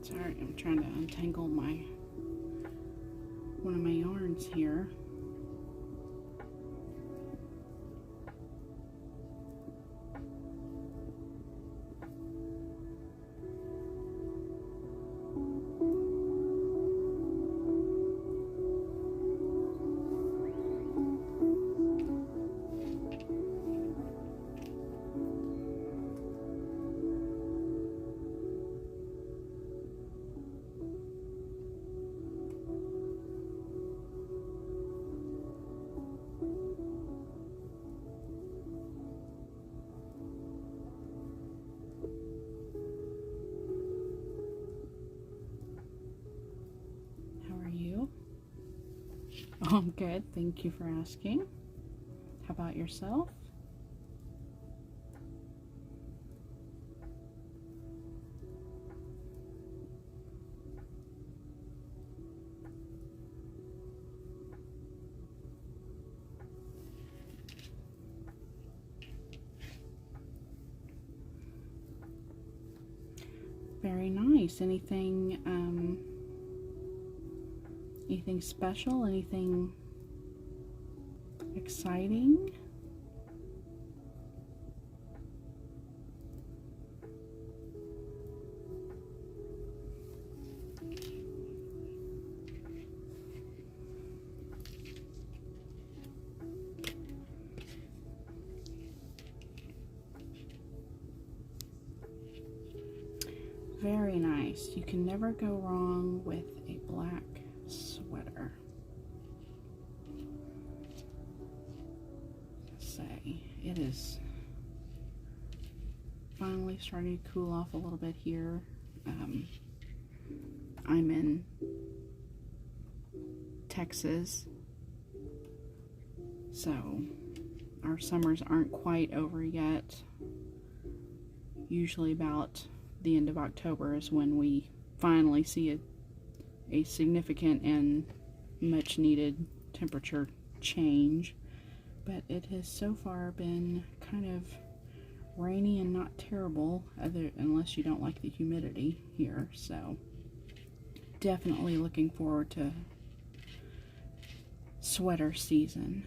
Sorry, I'm trying to untangle one of my yarns here. Oh, I'm good. Thank you for asking. How about yourself? Very nice. Anything special? Anything exciting? Very nice. You can never go wrong with a black sweater. Say, it is finally starting to cool off a little bit here. I'm in Texas, so our summers aren't quite over yet. Usually about the end of October is when we finally see a significant and much needed temperature change, but it has so far been kind of rainy and not terrible, unless you don't like the humidity here. So definitely looking forward to sweater season.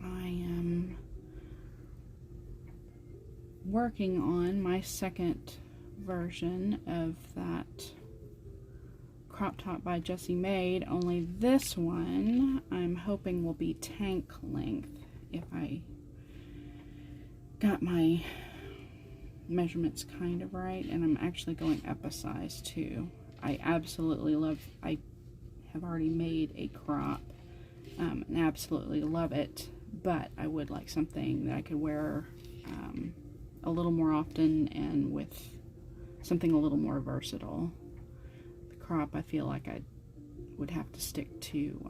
I am working on my second version of that crop top by Jessie Maed, only this one I'm hoping will be tank length if I got my measurements kind of right, and I'm actually going up a size too. I absolutely love, I have already made a crop and absolutely love it, but I would like something that I could wear a little more often and with something a little more versatile. The crop, I feel like I would have to stick to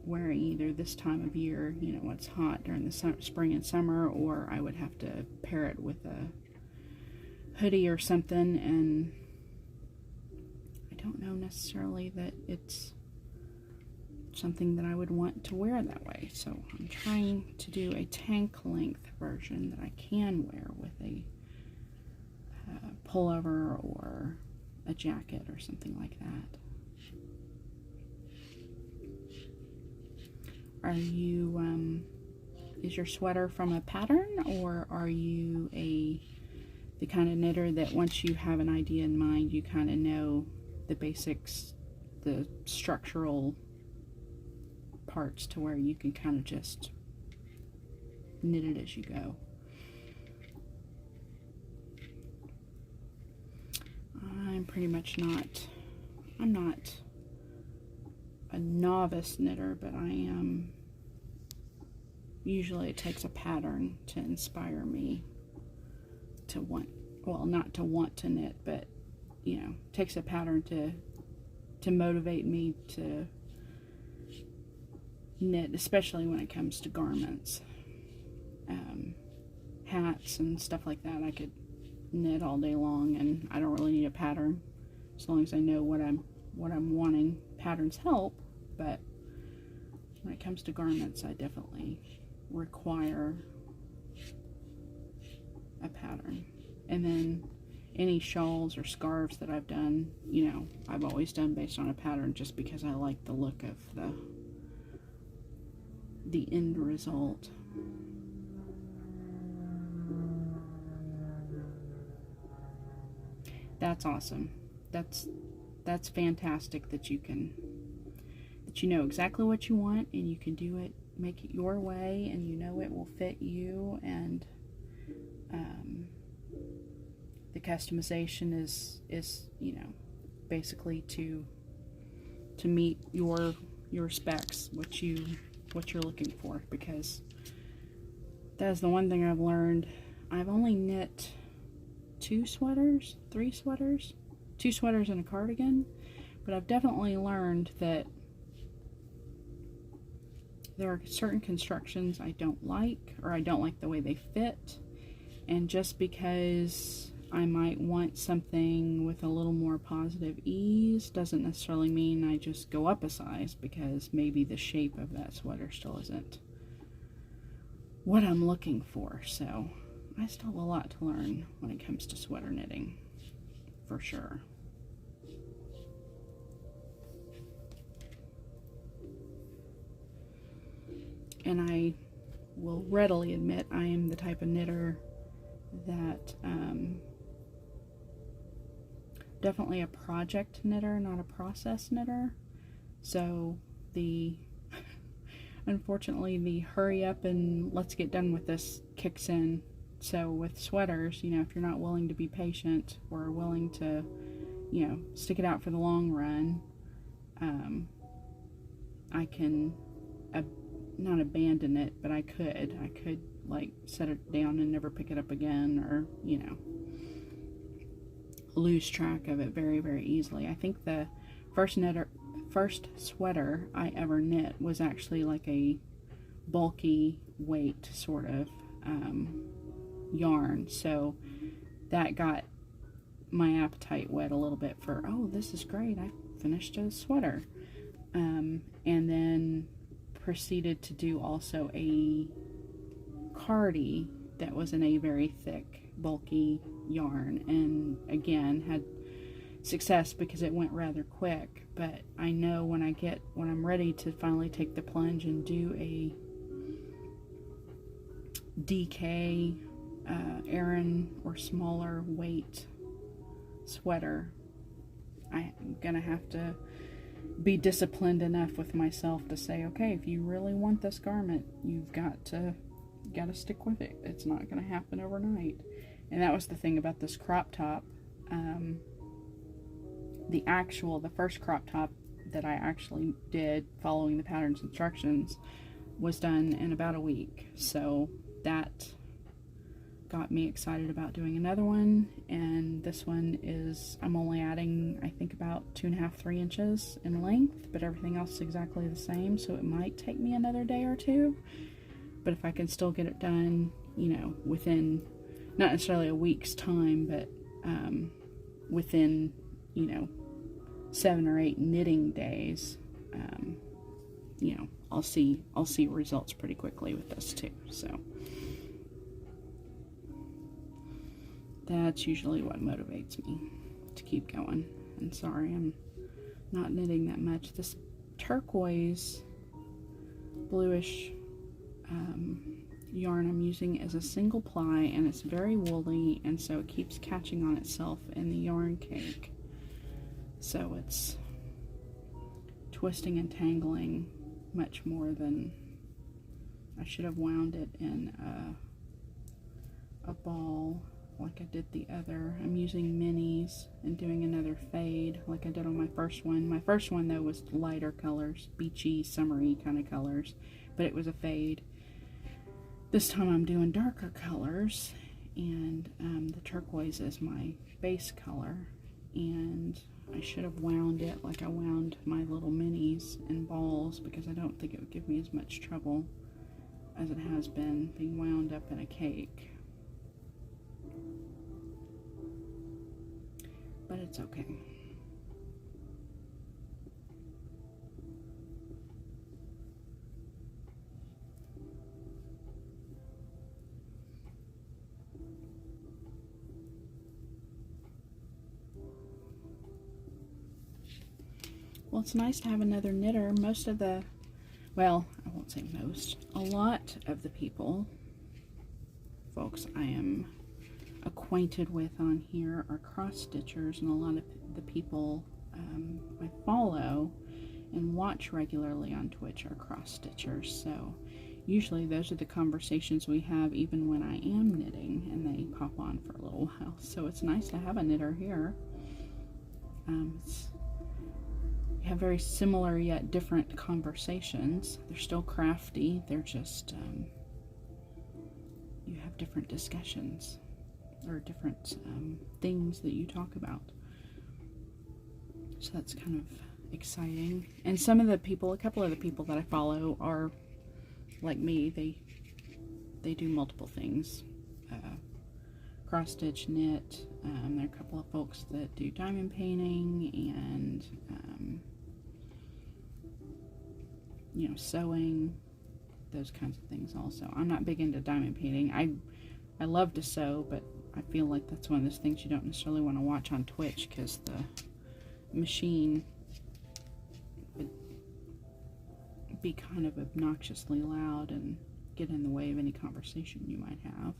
wearing either this time of year, you know, when it's hot during the spring and summer, or I would have to pair it with a hoodie or something, and I don't know necessarily that it's something that I would want to wear that way. So I'm trying to do a tank length version that I can wear with a pullover or a jacket or something like that. Are you, is your sweater from a pattern, or are you the kind of knitter that once you have an idea in mind, you kind of know the basics, the structural parts to where you can kind of just knit it as you go? I'm pretty much I'm not a novice knitter, but I am, usually it takes a pattern to inspire me to want, well, not to want to knit, but, you know, it takes a pattern to motivate me to knit, especially when it comes to garments. Hats and stuff like that, I could knit all day long, and I don't really need a pattern as long as I know what I'm wanting patterns help, but when it comes to garments, I definitely require a pattern. And then any shawls or scarves that I've done, you know, I've always done based on a pattern just because I like the look of the end result. That's awesome. That's fantastic that you know exactly what you want and you can do it, make it your way, and you know it will fit you, and the customization is you know, basically to meet your specs, what you're looking for, because that is the one thing I've learned. I've only knit 2 sweaters, 3 sweaters, 2 sweaters and a cardigan, but I've definitely learned that there are certain constructions I don't like, or I don't like the way they fit, and just because I might want something with a little more positive ease doesn't necessarily mean I just go up a size, because maybe the shape of that sweater still isn't what I'm looking for. So I still have a lot to learn when it comes to sweater knitting, for sure. And I will readily admit I am the type of knitter that definitely a project knitter, not a process knitter. So unfortunately the hurry up and let's get done with this kicks in. So with sweaters, you know, if you're not willing to be patient or willing to, you know, stick it out for the long run, I can not abandon it, but I could like set it down and never pick it up again, or, you know, lose track of it very, very easily. I think the first sweater I ever knit was actually like a bulky weight sort of yarn, so that got my appetite whet a little bit for, oh, this is great, I finished a sweater, and then proceeded to do also a cardi that was in a very thick, bulky yarn, and again had success because it went rather quick. But I know when I'm ready to finally take the plunge and do a DK Aran or smaller weight sweater, I'm gonna have to be disciplined enough with myself to say, okay, if you really want this garment, you've got to stick with it. It's not going to happen overnight. And that was the thing about this crop top. The first crop top that I actually did following the pattern's instructions was done in about a week. So that got me excited about doing another one, and this one is, I'm only adding, I think, about 2.5, 3 inches in length, but everything else is exactly the same, so it might take me another day or two, but if I can still get it done, you know, within, not necessarily a week's time, but within, you know, 7 or 8 knitting days, you know, I'll see results pretty quickly with this too, so that's usually what motivates me to keep going. And sorry, I'm not knitting that much. This turquoise bluish yarn I'm using is a single ply, and it's very woolly, and so it keeps catching on itself in the yarn cake. So it's twisting and tangling much more than I should have wound it in a ball like I did the other. I'm using minis and doing another fade like I did on my first one. My first one though was lighter colors, beachy, summery kind of colors, but it was a fade. This time I'm doing darker colors, and the turquoise is my base color, and I should have wound it like I wound my little minis in balls, because I don't think it would give me as much trouble as it has been being wound up in a cake. But it's okay. Well, it's nice to have another knitter. Most of the, well, I won't say most, a lot of the folks I am acquainted with on here are cross stitchers, and a lot of the people I follow and watch regularly on Twitch are cross stitchers. So usually those are the conversations we have even when I am knitting, and they pop on for a little while. So it's nice to have a knitter here. We have very similar yet different conversations. They're still crafty. They're just, you have different discussions or different things that you talk about. So that's kind of exciting. And some of the people, a couple of the people that I follow are like me. They do multiple things. Cross stitch, knit. There are a couple of folks that do diamond painting and you know, sewing, those kinds of things also. I'm not big into diamond painting. I love to sew, but I feel like that's one of those things you don't necessarily want to watch on Twitch because the machine would be kind of obnoxiously loud and get in the way of any conversation you might have.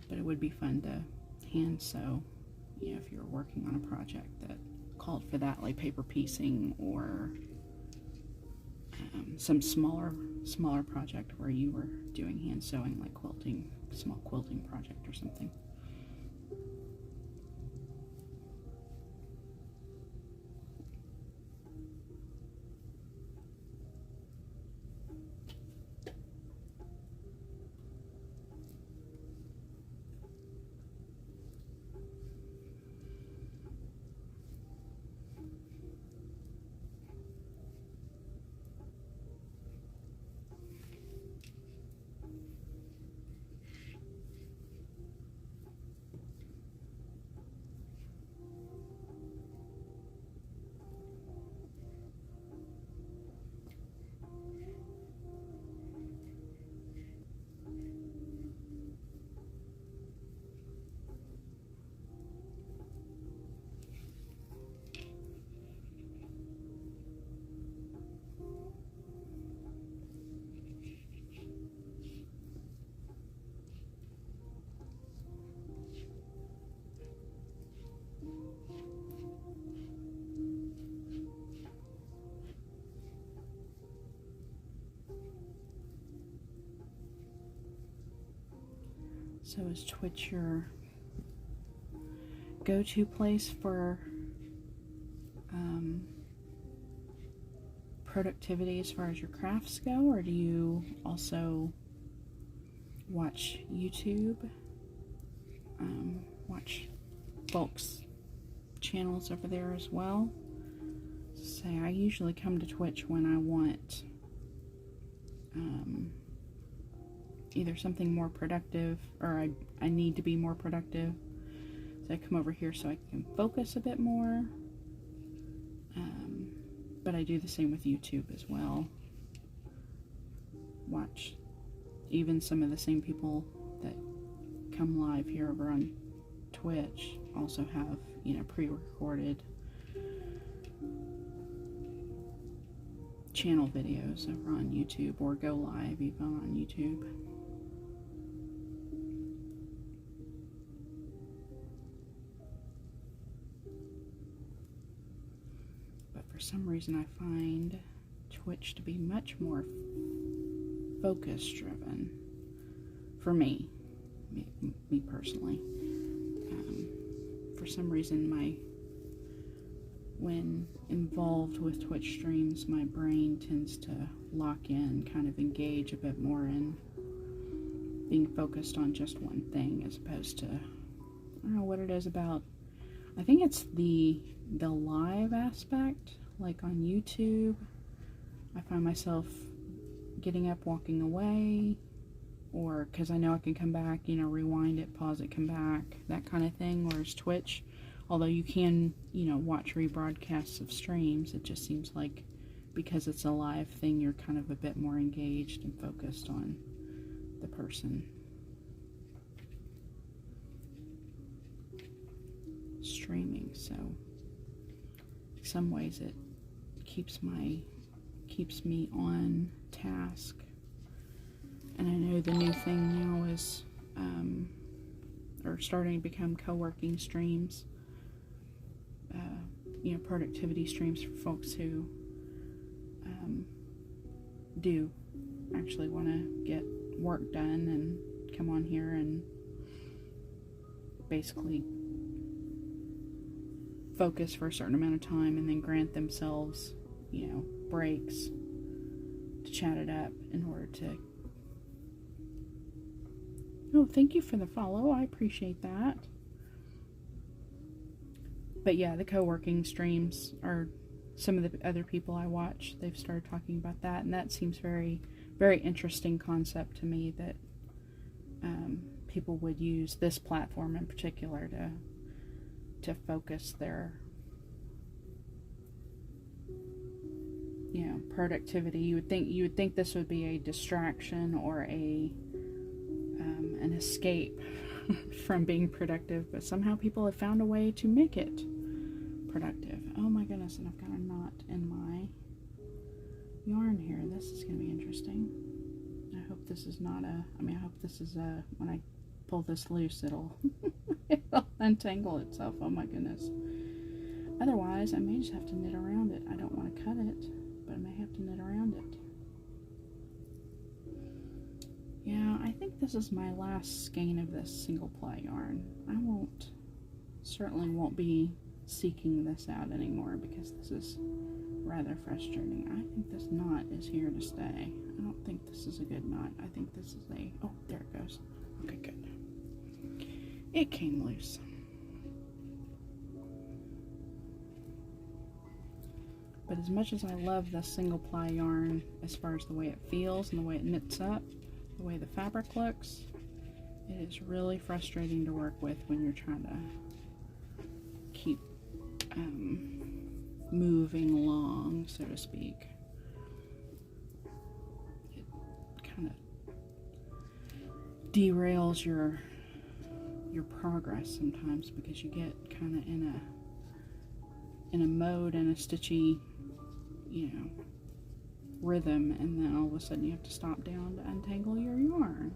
But it would be fun to hand sew, you know, if you're working on a project that called for that, like paper piecing or some smaller project where you were doing hand sewing, like quilting, small quilting project or something. So is Twitch your go-to place for productivity as far as your crafts go, or do you also watch YouTube, watch folks' channels over there as well? Say, I usually come to Twitch when I want either something more productive or I need to be more productive. So I come over here so I can focus a bit more. But I do the same with YouTube as well. Watch even some of the same people that come live here over on Twitch also have, you know, pre-recorded channel videos over on YouTube, or go live even on YouTube. But for some reason I find Twitch to be much more focus driven for me personally. For some reason when involved with Twitch streams, my brain tends to lock in, kind of engage a bit more in being focused on just one thing, as opposed to, I don't know what it is about, I think it's the live aspect. Like on YouTube, I find myself getting up, walking away, or because I know I can come back, you know, rewind it, pause it, come back, that kind of thing. Whereas Twitch, although you can, you know, watch rebroadcasts of streams, it just seems like because it's a live thing, you're kind of a bit more engaged and focused on the person. So in some ways it keeps me on task. And I know the new thing now is or starting to become co-working streams, productivity streams for folks who do actually want to get work done and come on here and basically focus for a certain amount of time and then grant themselves, breaks to chat it up in order to... Oh, thank you for the follow. I appreciate that. But yeah, the co-working streams are some of the other people I watch. They've started talking about that, and that seems very, very interesting concept to me, that people would use this platform in particular to focus their productivity. You would think this would be a distraction or an escape from being productive, but somehow people have found a way to make it productive. Oh my goodness, and I've got a knot in my yarn here. This is going to be interesting. I hope this is not I hope this is when I pull this loose, it'll untangle itself. Oh my goodness. Otherwise, I may just have to knit around it. I don't want to cut it, but I may have to knit around it. Yeah, I think this is my last skein of this single ply yarn. I certainly won't be seeking this out anymore, because this is rather frustrating. I think this knot is here to stay. I don't think this is a good knot. I think this is oh, there it goes. Okay, good. It came loose. But as much as I love this single ply yarn, as far as the way it feels and the way it knits up, the way the fabric looks, it is really frustrating to work with when you're trying to keep moving along, so to speak. It kind of derails your progress sometimes, because you get kind of in a mode and a stitchy, rhythm, and then all of a sudden you have to stop down to untangle your yarn.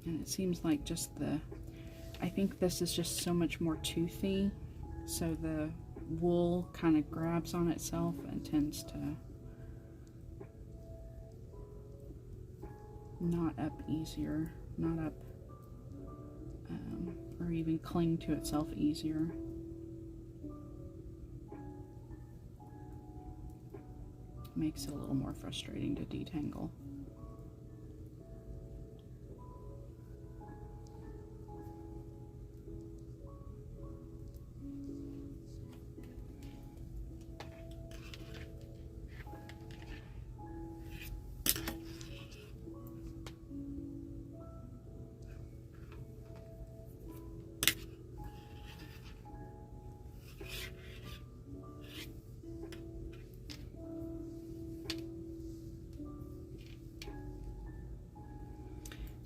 And it seems like I think this is just so much more toothy, so the wool kind of grabs on itself and tends to knot up easier, or even cling to itself easier. Makes it a little more frustrating to detangle.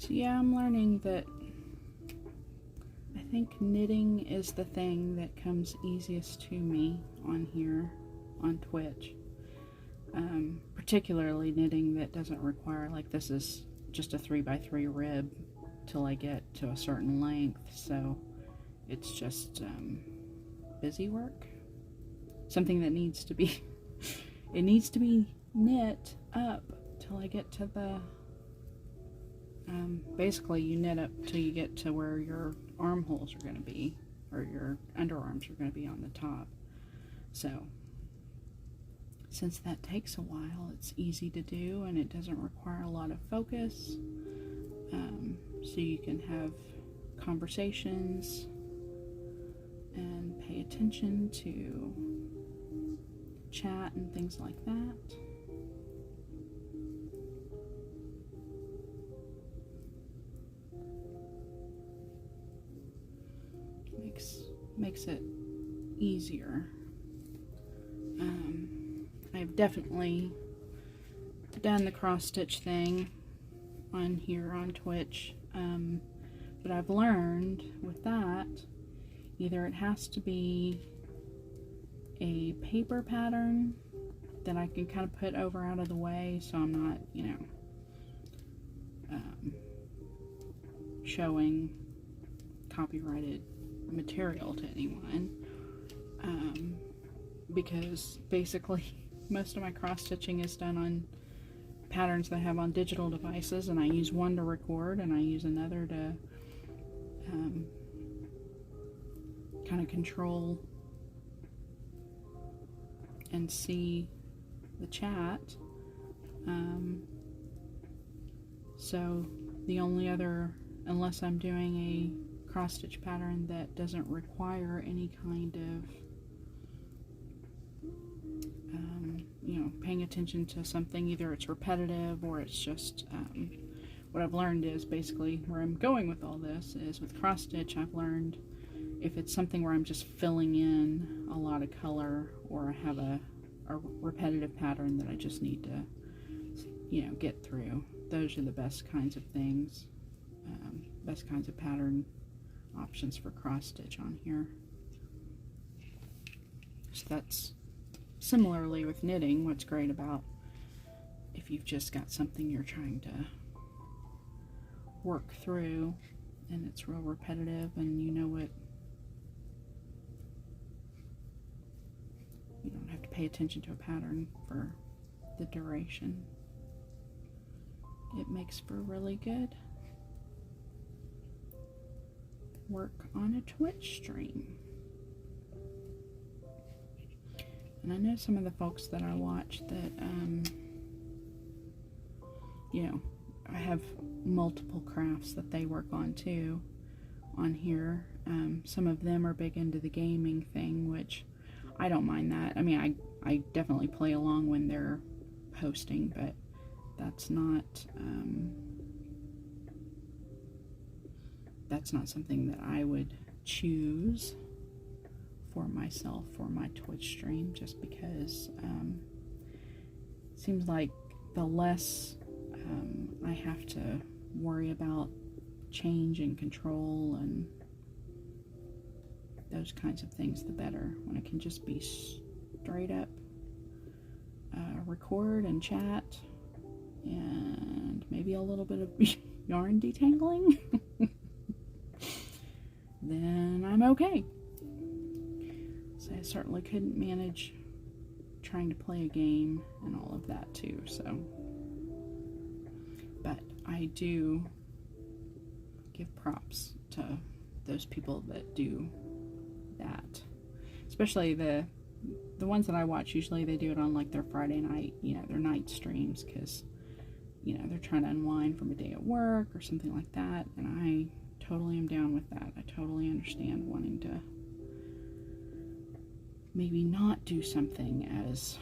So yeah, I'm learning that I think knitting is the thing that comes easiest to me on here on Twitch. Particularly knitting that doesn't require, like, this is just a 3x3 rib till I get to a certain length, so it's just busy work. Something that needs to be it needs to be knit up till I get to the basically you knit up till you get to where your armholes are going to be, or your underarms are going to be on the top. So since that takes a while, it's easy to do and it doesn't require a lot of focus, so you can have conversations and pay attention to chat and things like that. Makes it easier. I've definitely done the cross stitch thing on here on Twitch But I've learned with that, either it has to be a paper pattern that I can kind of put over out of the way so I'm not, you know, showing copyrighted material to anyone, because basically most of my cross stitching is done on patterns that I have on digital devices, and I use one to record and I use another to kind of control and see the chat. So the only other, unless I'm doing a cross stitch pattern that doesn't require any kind of you know, paying attention to something, either it's repetitive or it's just what I've learned is basically where I'm going with all this is with cross stitch. I've learned if it's something where I'm just filling in a lot of color, or I have a repetitive pattern that I just need to, you know, get through, those are the best kinds of things, best kinds of pattern options for cross stitch on here. So that's similarly with knitting. What's great about if you've just got something you're trying to work through and it's real repetitive and you know what, you don't have to pay attention to a pattern for the duration. It makes for really good work on a Twitch stream. And I know some of the folks that I watch that, you know, I have multiple crafts that they work on too on here. Some of them are big into the gaming thing, which I don't mind that. I mean, I definitely play along when they're posting, but that's not something that I would choose for myself for my Twitch stream, just because it seems like the less I have to worry about change and control and those kinds of things, the better. When it can just be straight up record and chat and maybe a little bit of yarn detangling, then I'm okay. So I certainly couldn't manage trying to play a game and all of that too, so. But I do give props to those people that do that. Especially the ones that I watch, usually they do it on like their Friday night, you know, their night streams, because, you know, they're trying to unwind from a day at work or something like that, and I totally am down with that. I totally understand wanting to maybe not do something as,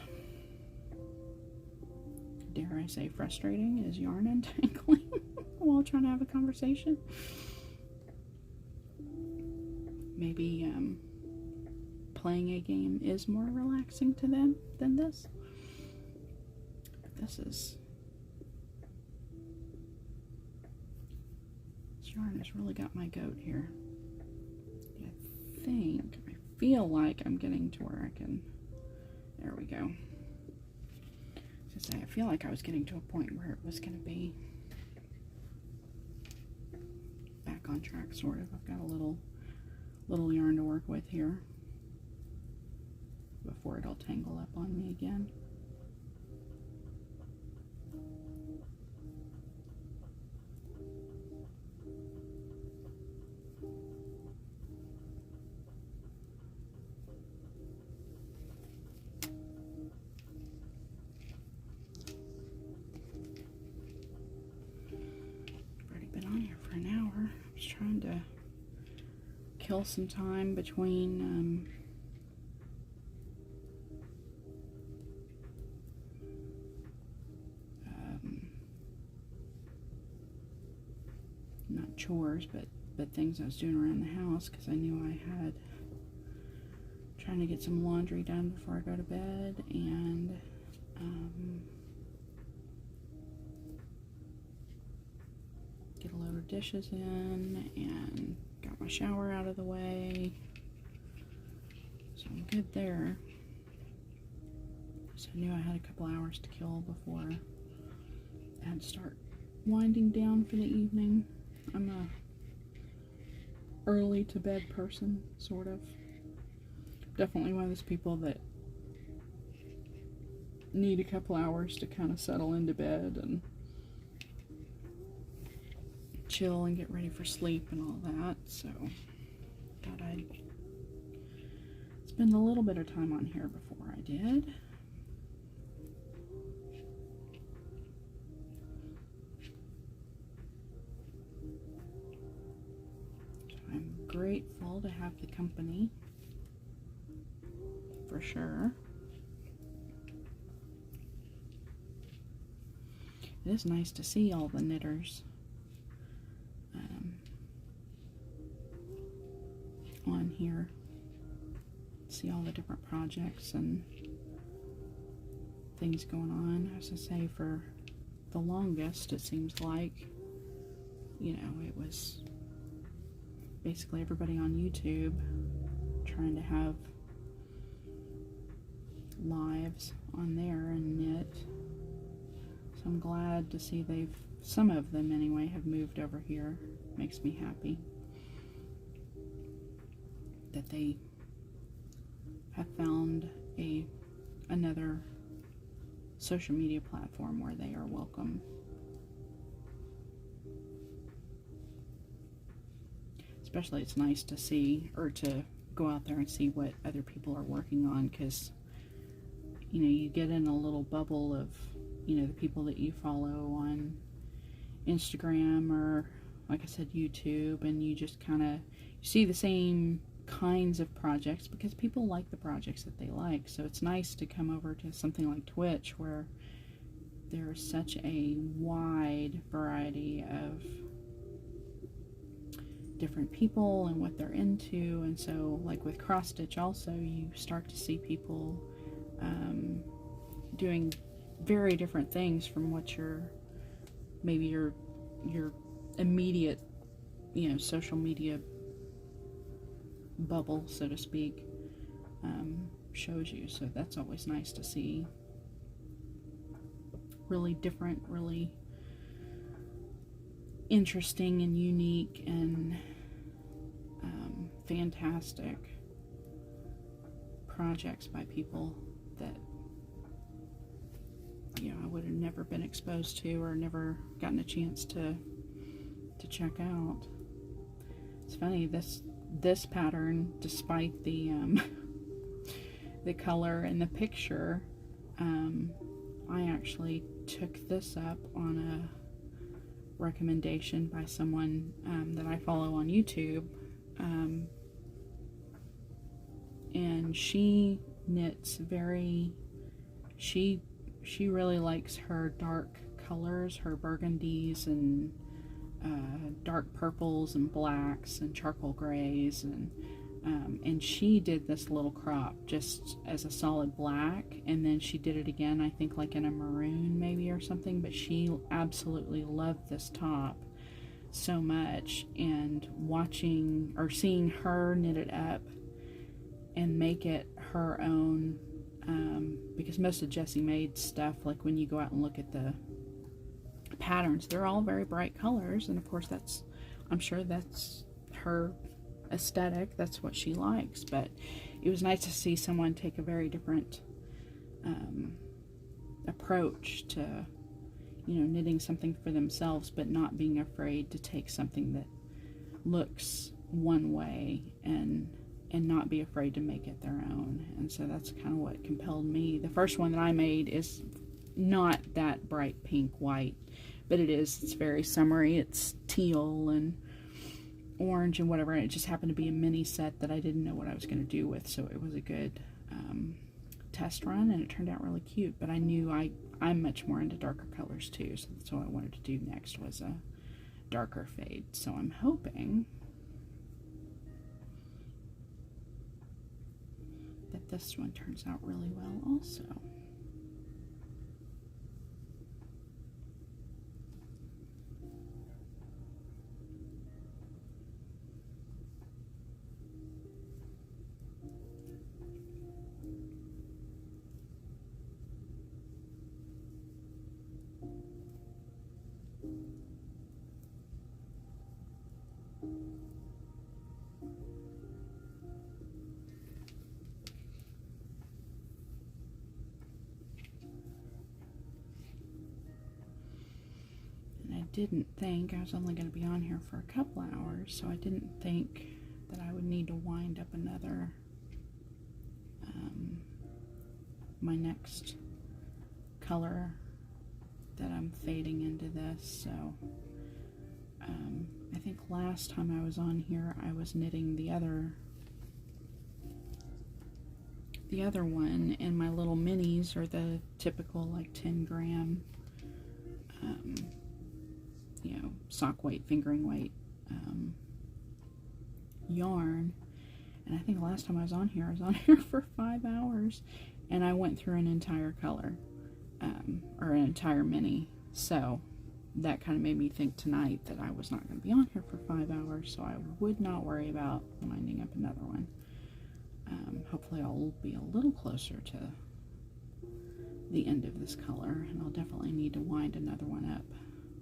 dare I say, frustrating as yarn untangling while trying to have a conversation. Maybe playing a game is more relaxing to them than this. But this yarn has really got my goat here. I feel like I'm getting to where I can, there we go. I feel like I was getting to a point where it was going to be back on track, sort of. I've got a little yarn to work with here before it'll tangle up on me again. Trying to kill some time between not chores, but things I was doing around the house, because I knew I had trying to get some laundry done before I go to bed, and get a load of dishes in and got my shower out of the way. So I'm good there. So I knew I had a couple hours to kill before I had to start winding down for the evening. I'm a early to bed person, sort of. Definitely one of those people that need a couple hours to kind of settle into bed and chill and get ready for sleep and all that. So thought I'd spend a little bit of time on here before I did. I'm grateful to have the company, for sure. It is nice to see all the knitters on here. See all the different projects and things going on. As I say, for the longest, it seems like, you know, it was basically everybody on YouTube trying to have lives on there and knit. So I'm glad to see some of them anyway, have moved over here. Makes me happy that they have found another social media platform where they are welcome. Especially it's nice to see, or to go out there and see what other people are working on, because, you know, you get in a little bubble of, you know, the people that you follow on Instagram or, like I said, YouTube, and you just kind of see the same kinds of projects because people like the projects that they like. So it's nice to come over to something like Twitch where there's such a wide variety of different people and what they're into. And so, like with cross stitch also, you start to see people doing very different things from what your immediate, you know, social media bubble, so to speak, shows you. So that's always nice to see. Really different, really interesting and unique and fantastic projects by people that, you know, I would have never been exposed to or never gotten a chance to check out. It's funny, this pattern, despite the the color and the picture, I actually took this up on a recommendation by someone that I follow on YouTube, and she knits she really likes her dark colors, her burgundies and dark purples and blacks and charcoal grays, and she did this little crop just as a solid black, and then she did it again, I think like in a maroon maybe or something, but she absolutely loved this top so much. And watching or seeing her knit it up and make it her own, because most of Jessie Maed's stuff, like when you go out and look at the patterns, they're all very bright colors, and of course I'm sure that's her aesthetic, that's what she likes. But it was nice to see someone take a very different approach to, you know, knitting something for themselves, but not being afraid to take something that looks one way and not be afraid to make it their own. And so that's kind of what compelled me. The first one that I made is not that bright pink white, but it's very summery. It's teal and orange and whatever, and it just happened to be a mini set that I didn't know what I was going to do with, so it was a good test run, and it turned out really cute. But I knew I'm much more into darker colors too, so that's what I wanted to do next, was a darker fade. So I'm hoping that this one turns out really well also. didn't think, I was only going to be on here for a couple hours, so I didn't think that I would need to wind up another, my next color that I'm fading into this. So I think last time I was on here I was knitting the other one, and my little minis are the typical like 10-gram you know, sock weight, fingering weight yarn. And I think last time I was on here for 5 hours, and I went through an entire color, or an entire mini. So that kind of made me think tonight that I was not going to be on here for 5 hours, so I would not worry about winding up another one. Hopefully I'll be a little closer to the end of this color, and I'll definitely need to wind another one up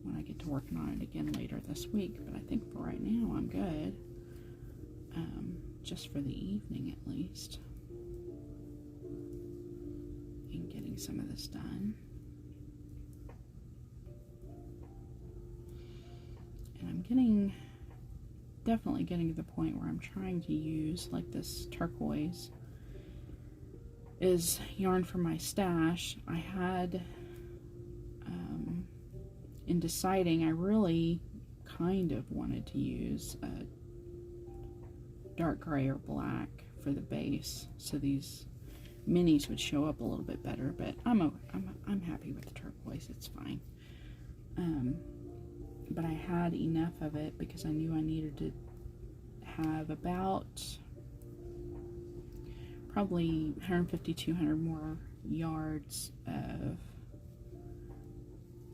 when I get to working on it again later this week. But I think for right now I'm good, just for the evening at least, in getting some of this done. And I'm definitely getting to the point where I'm trying to use, like, this turquoise is yarn from my stash. I had, in deciding, I really kind of wanted to use a dark gray or black for the base, so these minis would show up a little bit better, but I'm happy with the turquoise, it's fine. But I had enough of it because I knew I needed to have about probably 150-200 more yards of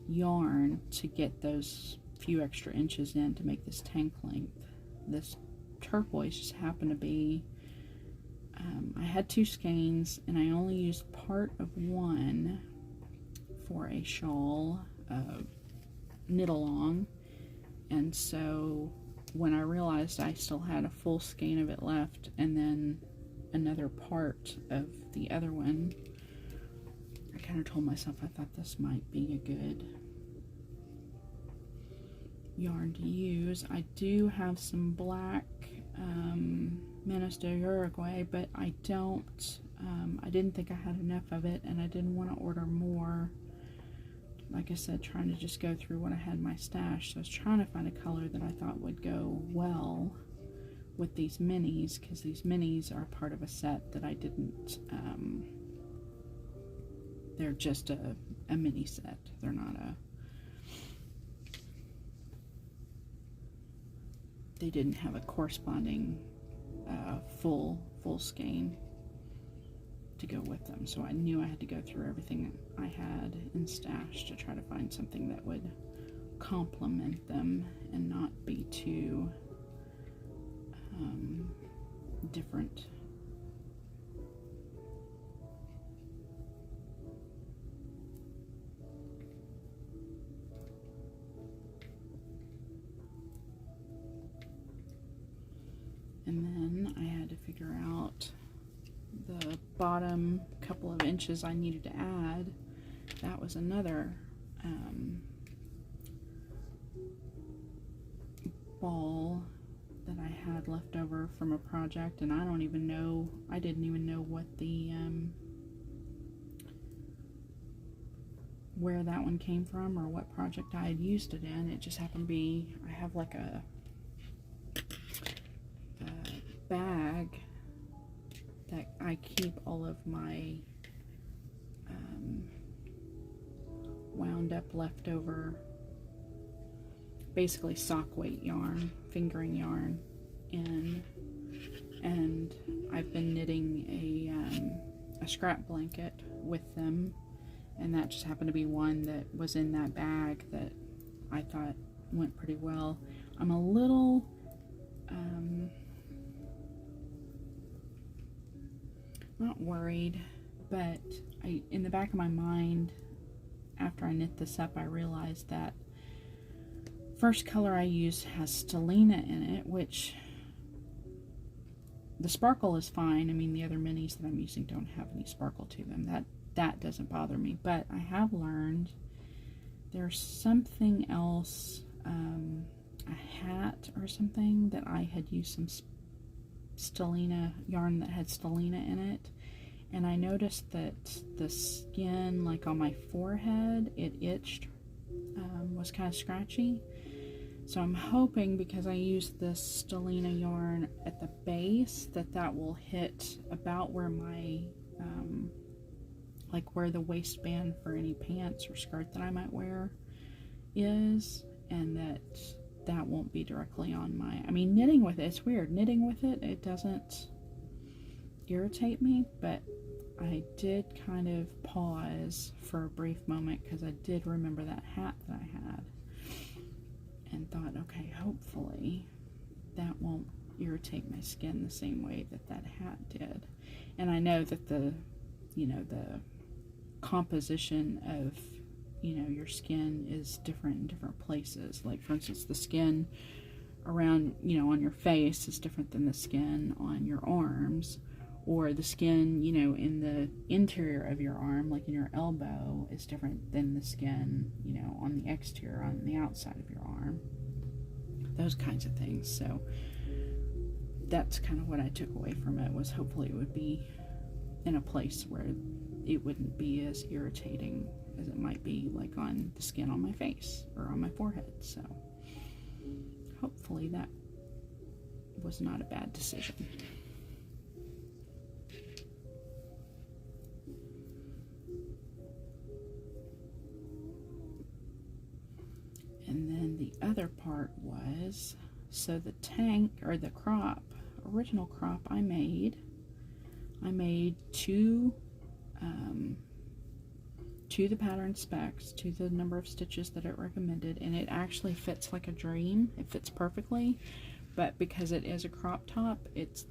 yarn to get those few extra inches in to make this tank length. This turquoise just happened to be, I had 2 skeins and I only used part of one for a shawl knit along, and so when I realized I still had a full skein of it left and then another part of the other one, I kind of told myself I thought this might be a good yarn to use. I do have some black Menace de Uruguay, but I didn't think I had enough of it, and I didn't want to order more. Like I said, trying to just go through what I had in my stash. So I was trying to find a color that I thought would go well with these minis, because these minis are part of a set that I didn't, they're just a mini set. They're not they didn't have a corresponding full skein to go with them, so I knew I had to go through everything I had in stash to try to find something that would complement them and not be too different. And then I had to figure out the bottom couple of inches I needed to add. That was another ball that I had left over from a project, and I didn't even know what the where that one came from or what project I had used it in. It just happened to be, I have like a bag that I keep all of my wound up leftover, basically sock weight yarn, fingering yarn in, and I've been knitting a scrap blanket with them, and that just happened to be one that was in that bag that I thought went pretty well. I'm a little not worried, but in the back of my mind, after I knit this up, I realized that first color I used has stellina in it, which the sparkle is fine. I mean, the other minis that I'm using don't have any sparkle to them. That doesn't bother me, but I have learned there's something else, a hat or something that I had used some stellina yarn that had stellina in it, and I noticed that the skin, like on my forehead, it itched, was kind of scratchy. So I'm hoping, because I used this stellina yarn at the base, that will hit about where my like where the waistband for any pants or skirt that I might wear is, and that won't be directly on my, I mean, knitting with it, it's weird, knitting with it, it doesn't irritate me, but I did kind of pause for a brief moment because I did remember that hat that I had and thought, okay, hopefully that won't irritate my skin the same way that hat did. And I know that the composition of your skin is different in different places. Like, for instance, the skin around on your face is different than the skin on your arms, or the skin in the interior of your arm, like in your elbow, is different than the skin on the exterior, on the outside of your arm, those kinds of things. So that's kind of what I took away from it, was hopefully it would be in a place where it wouldn't be as irritating as it might be like on the skin on my face or on my forehead. So hopefully that was not a bad decision. And then the other part was, so the tank, or the crop, original crop I made two to the pattern specs, to the number of stitches that it recommended, and it actually fits like a dream. It fits perfectly, but because it is a crop top, it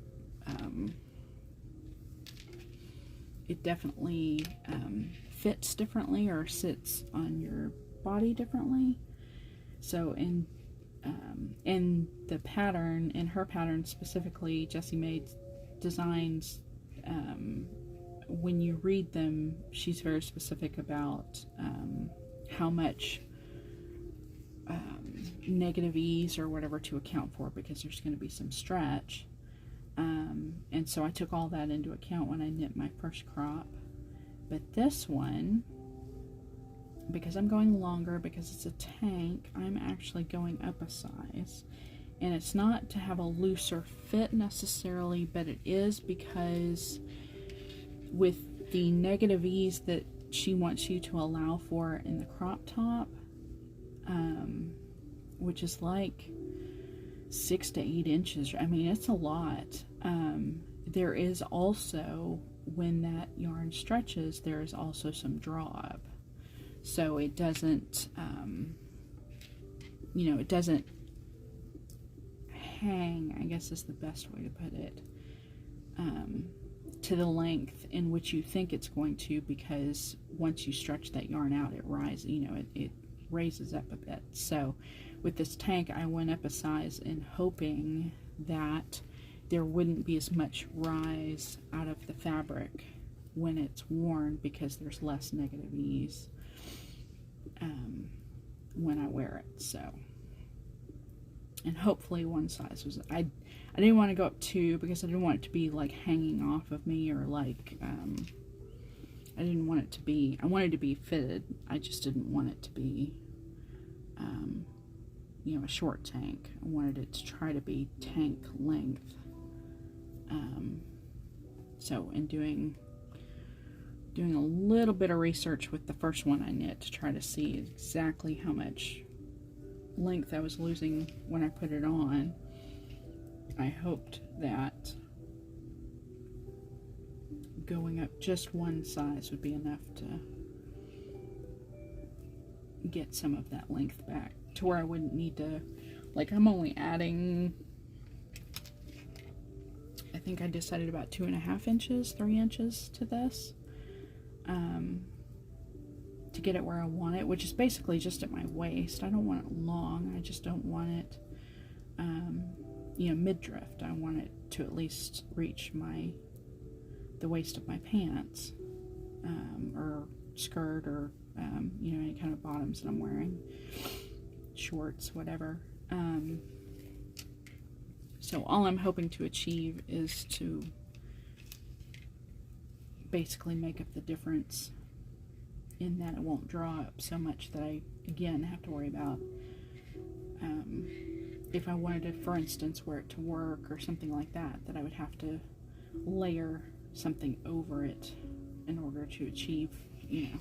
definitely fits differently, or sits on your body differently. So in the pattern, in her pattern specifically, Jessie made designs, when you read them, she's very specific about how much negative ease or whatever to account for, because there's going to be some stretch. And so I took all that into account when I knit my first crop. But this one, because I'm going longer, because it's a tank, I'm actually going up a size. And it's not to have a looser fit necessarily, but it is because with the negative ease that she wants you to allow for in the crop top, which is like 6 to 8 inches. I mean, it's a lot. There is also, when that yarn stretches, there is also some draw up. So it doesn't, it doesn't hang, I guess is the best way to put it, to the length in which you think it's going to, because once you stretch that yarn out, it rises, it raises up a bit. So with this tank, I went up a size in hoping that there wouldn't be as much rise out of the fabric when it's worn, because there's less negative ease when I wear it. So, and hopefully one size was, I didn't want to go up 2, because I didn't want it to be like hanging off of me, or like I didn't want it to be, I wanted it to be fitted, I just didn't want it to be a short tank. I wanted it to try to be tank length. So in doing a little bit of research with the first one I knit to try to see exactly how much length I was losing when I put it on, I hoped that going up just one size would be enough to get some of that length back, to where I wouldn't need to, like, I'm only adding, I think I decided about 2.5 inches, 3 inches to this, to get it where I want it, which is basically just at my waist. I don't want it long, I just don't want it, mid-drift. I want it to at least reach the waist of my pants, or skirt, or you know, any kind of bottoms that I'm wearing, shorts, whatever. So all I'm hoping to achieve is to basically make up the difference in that it won't draw up so much that I, again, have to worry about if I wanted to, for instance, wear it to work or something like that, that I would have to layer something over it in order to achieve, you know,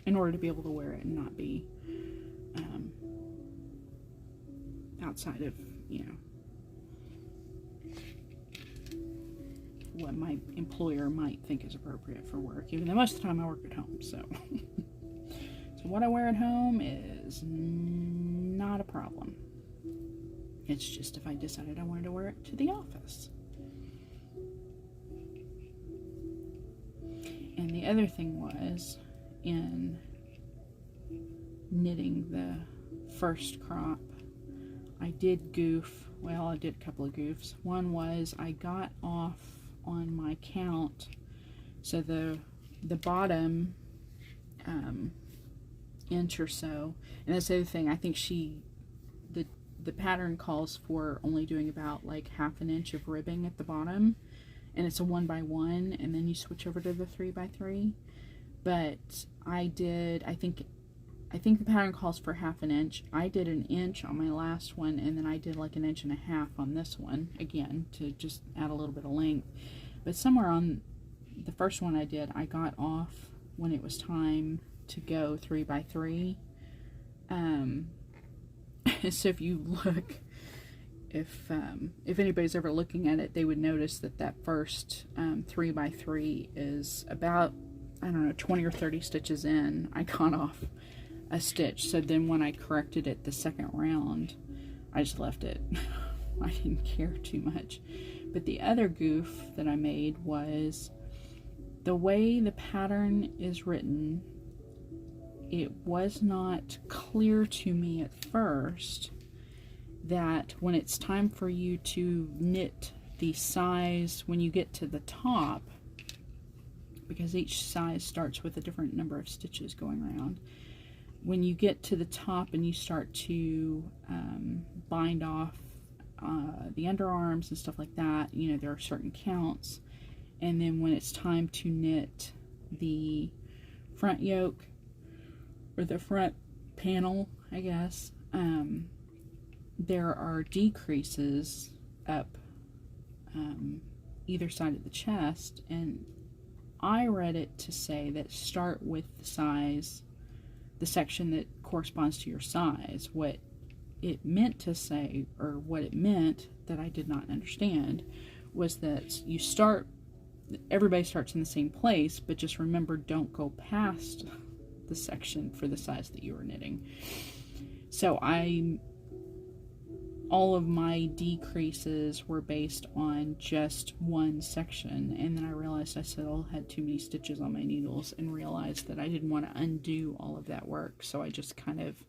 in order to be able to wear it and not be outside of, you know, what my employer might think is appropriate for work, even though most of the time I work at home, so. So what I wear at home is not a problem. It's just if I decided I wanted to wear it to the office. And the other thing was, in knitting the first crop, I did goof. Well, I did a couple of goofs. One was I got off on my count, so the bottom inch or so, and that's the other thing. I think the pattern calls for only doing about like half an inch of ribbing at the bottom, and it's a 1x1, and then you switch over to the 3x3. But I think the pattern calls for half an inch. I did an inch on my last one, and then I did like an inch and a half on this one, again, to just add a little bit of length. But somewhere on the first one I did, I got off when it was time to go 3x3. So if you look, if anybody's ever looking at it, they would notice that first 3x3 is about, I don't know, 20 or 30 stitches in. I got off a stitch, so then when I corrected it the second round, I just left it. I didn't care too much. But the other goof that I made was the way the pattern is written. It was not clear to me at first that when it's time for you to knit the size when you get to the top, because each size starts with a different number of stitches going around, when you get to the top and you start to bind off the underarms and stuff like that, you know, there are certain counts. And then when it's time to knit the front yoke, or the front panel, I guess, there are decreases up either side of the chest, and I read it to say that start with the size, the section that corresponds to your size. What it meant to say, or what it meant that I did not understand, was that you start, everybody starts in the same place, but just remember, don't go past the section for the size that you were knitting. So all of my decreases were based on just one section, and then I realized I still had too many stitches on my needles, and realized that I didn't want to undo all of that work, so I just kind of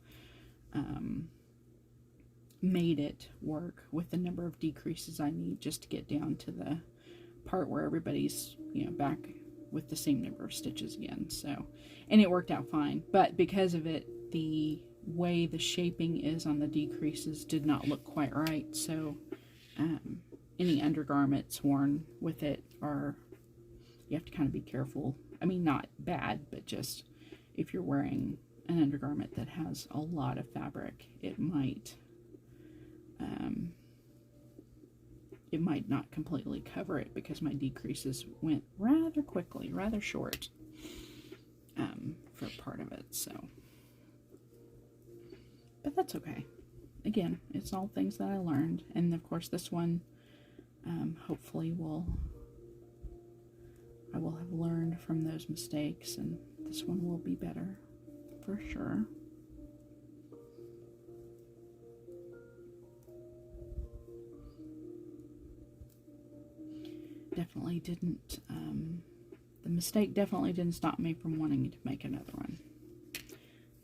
made it work with the number of decreases I need just to get down to the part where everybody's, you know, back with the same number of stitches again. So, and it worked out fine, but because of it, the way the shaping is on the decreases did not look quite right. So any undergarments worn with it are, you have to kind of be careful. I mean, not bad, but just if you're wearing an undergarment that has a lot of fabric, it might not completely cover it, because my decreases went rather quickly, rather short for part of it. So, but that's okay. Again, it's all things that I learned, and of course this one hopefully I will have learned from those mistakes, and this one will be better for sure. Definitely didn't, the mistake definitely didn't stop me from wanting to make another one.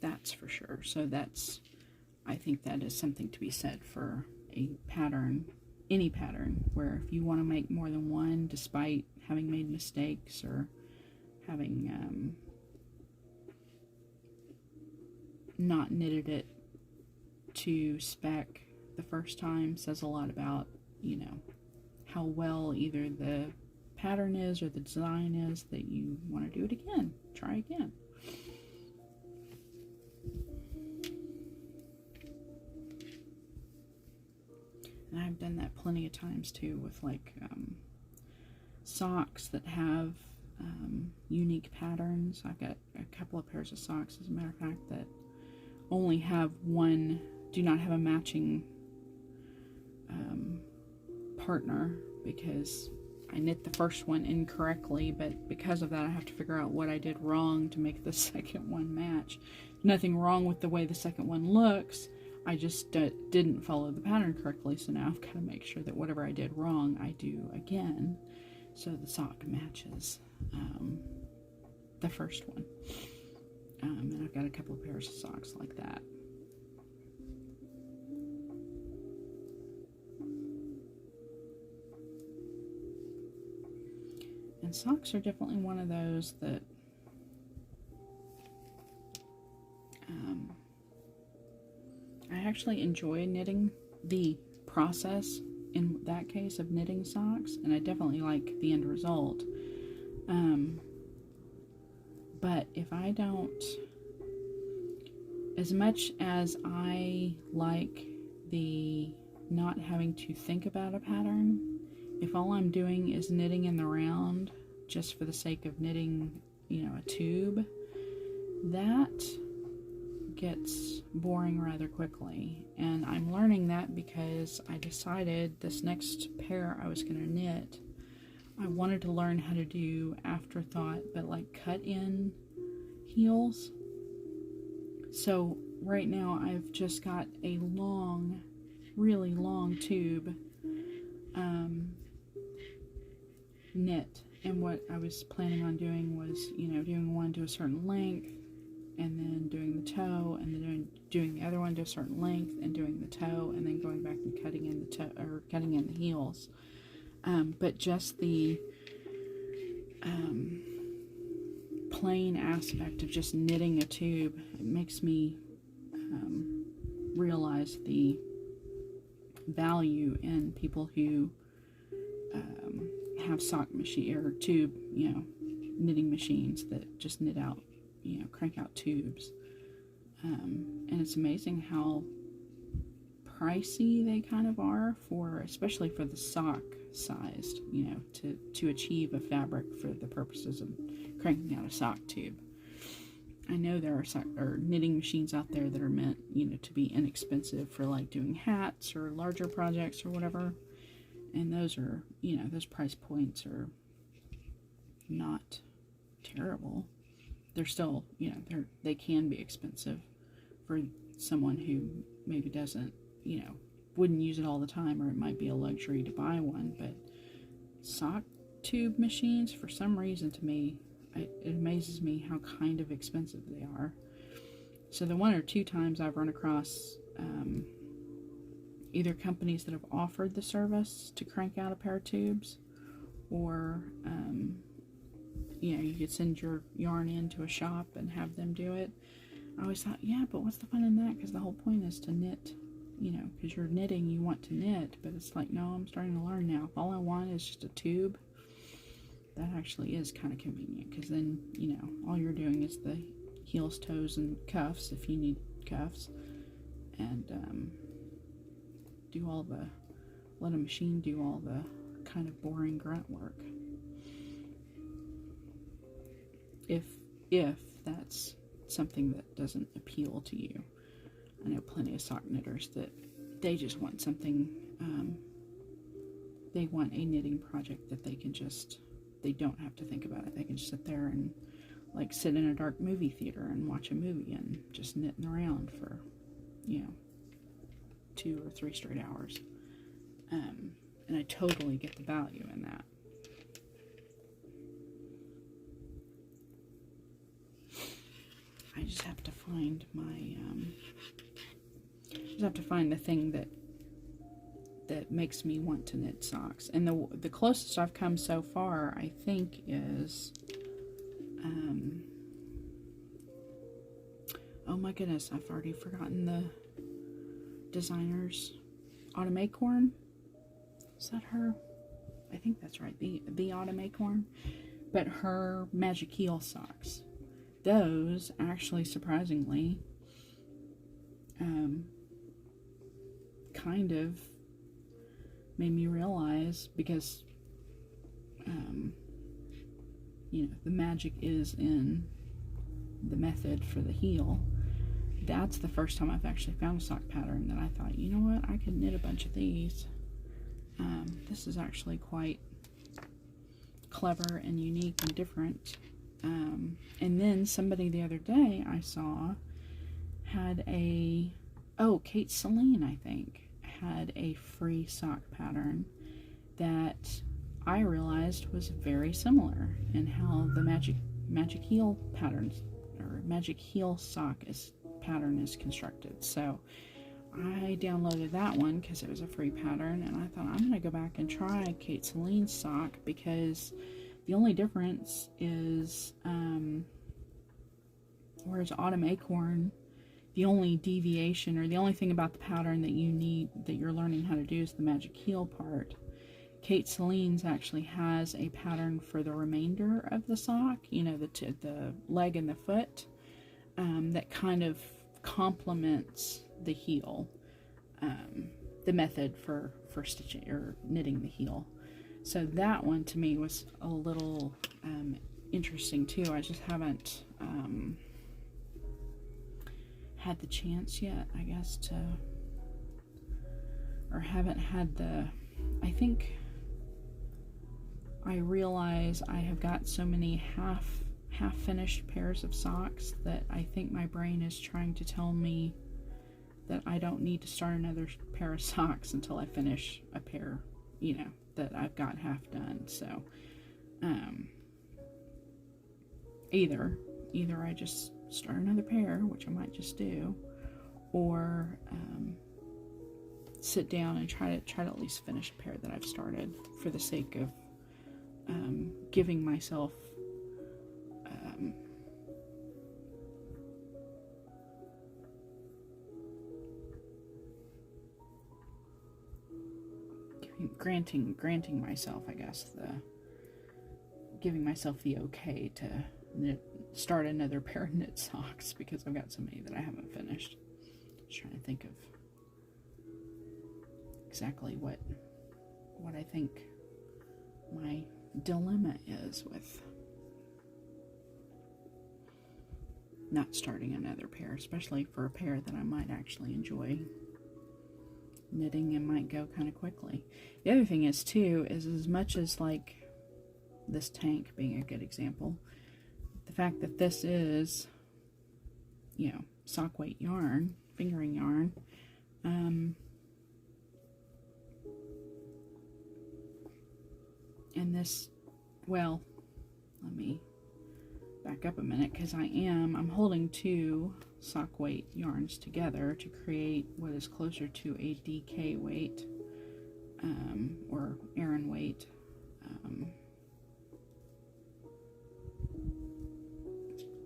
That's for sure. So I think that is something to be said for a pattern, any pattern, where if you want to make more than one, despite having made mistakes or having not knitted it to spec the first time says a lot about, you know, how well either the pattern is or the design is that you want to do it again. Try again. And I've done that plenty of times too with like socks that have unique patterns. I've got a couple of pairs of socks, as a matter of fact, that only have one, do not have a matching partner, because I knit the first one incorrectly, but because of that I have to figure out what I did wrong to make the second one match. Nothing wrong with the way the second one looks, I just didn't follow the pattern correctly, so now I've got to make sure that whatever I did wrong I do again, so the sock matches the first one. And I've got a couple of pairs of socks like that. And socks are definitely one of those that I actually enjoy knitting the process in that case of knitting socks, and I definitely like the end result. But if I don't, as much as I like the not having to think about a pattern, if all I'm doing is knitting in the round just for the sake of knitting, you know, a tube, that gets boring rather quickly. And I'm learning that because I decided this next pair I was going to knit, I wanted to learn how to do afterthought, but like cut in heels. So right now I've just got a long, really long tube knit, and what I was planning on doing was, you know, doing one to a certain length and then doing the toe, and then doing the other one to a certain length and doing the toe, and then going back and cutting in the toe, or cutting in the heels. But just the plain aspect of just knitting a tube, it makes me realize the value in people who have sock machine or tube, you know, knitting machines that just knit out, you know, crank out tubes. And it's amazing how pricey they kind of are, for especially for the sock sized, you know, to achieve a fabric for the purposes of cranking out a sock tube. I know there are knitting machines out there that are meant, you know, to be inexpensive for like doing hats or larger projects or whatever, and those are, you know, those price points are not terrible. They're still, you know, they can be expensive for someone who maybe doesn't, you know, wouldn't use it all the time, or it might be a luxury to buy one. But sock tube machines, for some reason, to me, it amazes me how kind of expensive they are. So the one or two times I've run across either companies that have offered the service to crank out a pair of tubes, or you know, you could send your yarn into a shop and have them do it. I always thought, yeah, but what's the fun in that? Because the whole point is to knit, you know, because you're knitting, you want to knit. But it's like, no, I'm starting to learn now. If all I want is just a tube, that actually is kind of convenient, because then, you know, all you're doing is the heels, toes, and cuffs, if you need cuffs, and let a machine do all the kind of boring grunt work. If that's something that doesn't appeal to you. I know plenty of sock knitters that they just want something, they want a knitting project that they don't have to think about it. They can just sit there and like sit in a dark movie theater and watch a movie and just knitting around for, you know, 2 or 3 straight hours. And I totally get the value in that. I just have to find the thing that makes me want to knit socks. And the closest I've come so far, I think, is oh my goodness, I've already forgotten the designer's Autumn Acorn. Is that her? I think that's right, the Autumn Acorn. But her Magic Heel socks, those actually surprisingly kind of made me realize, because you know, the magic is in the method for the heel. That's the first time I've actually found a sock pattern that I thought, you know what, I could knit a bunch of these. This is actually quite clever and unique and different. And then somebody the other day I saw had Kate Celine, I think, had a free sock pattern that I realized was very similar in how the magic heel patterns, or magic heel sock pattern is constructed. So I downloaded that one because it was a free pattern, and I thought, I'm going to go back and try Kate Celine's sock, because the only difference is, whereas Autumn Acorn, the only deviation, or the only thing about the pattern that you're learning how to do, is the magic heel part. Kate Celine's actually has a pattern for the remainder of the sock, you know, the leg and the foot, that kind of complements the heel, the method for stitching or knitting the heel. So that one to me was a little interesting too. I just haven't had the chance yet, I guess, haven't had I think I realize I have got so many half finished pairs of socks that I think my brain is trying to tell me that I don't need to start another pair of socks until I finish a pair, you know, that I've got half done. So either I just start another pair, which I might just do, or sit down and try to at least finish a pair that I've started, for the sake of giving myself granting myself, I guess, giving myself the okay to start another pair of knit socks, because I've got so many that I haven't finished. Just trying to think of exactly what I think my dilemma is with not starting another pair, especially for a pair that I might actually enjoy knitting and might go kind of quickly. The other thing is too, is as much as like this tank being a good example, the fact that this is, you know, sock weight yarn, fingering yarn, and this, well, let me back up a minute, because I'm holding two sock weight yarns together to create what is closer to a DK weight, or Aran weight,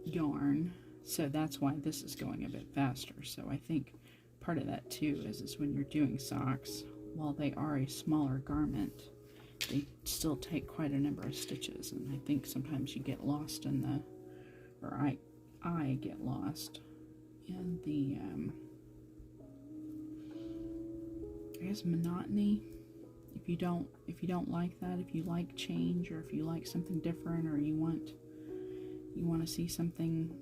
yarn. So that's why this is going a bit faster. So I think part of that too is when you're doing socks, while they are a smaller garment, they still take quite a number of stitches, and I think sometimes you get lost in I get lost in the I guess monotony. If you don't like that, if you like change, or if you like something different, or you want to see something,